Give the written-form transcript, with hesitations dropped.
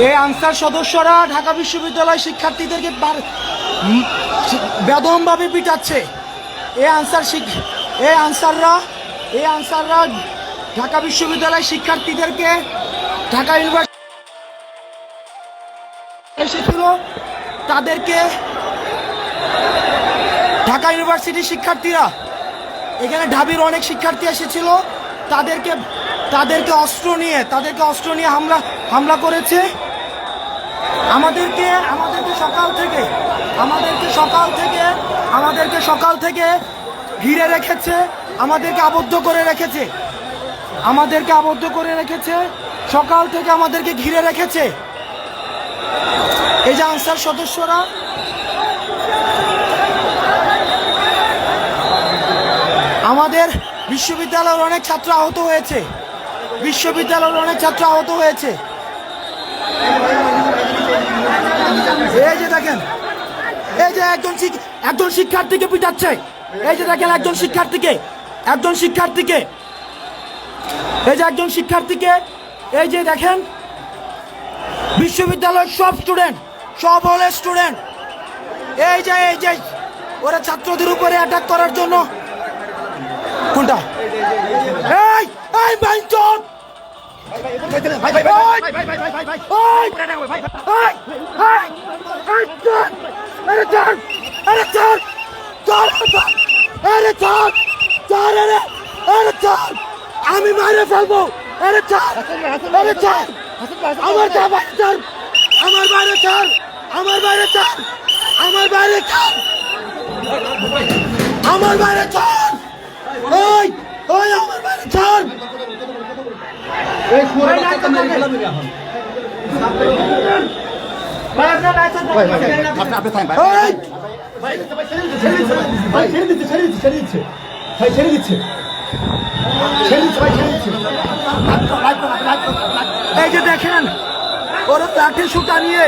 এই আনসার সদস্যরা ঢাকা বিশ্ববিদ্যালয় শিক্ষার্থীদেরকে বেদমভাবে পিটাচ্ছে। এই আনসাররা ঢাকা বিশ্ববিদ্যালয় শিক্ষার্থীদেরকে ঢাকা ইউনিভার্সিটি এসেছিল, তাদেরকে ঢাকা ইউনিভার্সিটির শিক্ষার্থীরা, এখানে ঢাবির অনেক শিক্ষার্থী এসেছিল, তাদেরকে অস্ত্র নিয়ে হামলা করেছে। আমাদেরকে সকাল থেকে ঘিরে রেখেছে, আমাদেরকে আবদ্ধ করে রেখেছে, সকাল থেকে আমাদেরকে ঘিরে রেখেছে। এই যে আনসার সদস্যরা, আমাদের বিশ্ববিদ্যালয়ের অনেক ছাত্র আহত হয়েছে। এই যে দেখেন, এই যে একজন শিক্ষার্থীকে পিটাচ্ছে। এই যে দেখেন একজন শিক্ষার্থীকে, এই যে দেখেন বিশ্ববিদ্যালয়ের সব হলের স্টুডেন্ট, এই যে ওরা ছাত্রদের উপরে অ্যাটাক করার জন্য। কোনটা? এই বাইঞ্চন, আমি মারে ফেলবো। আমার বাইরে চল। এই যে দেখেন ওরা লাঠি শুটা নিয়ে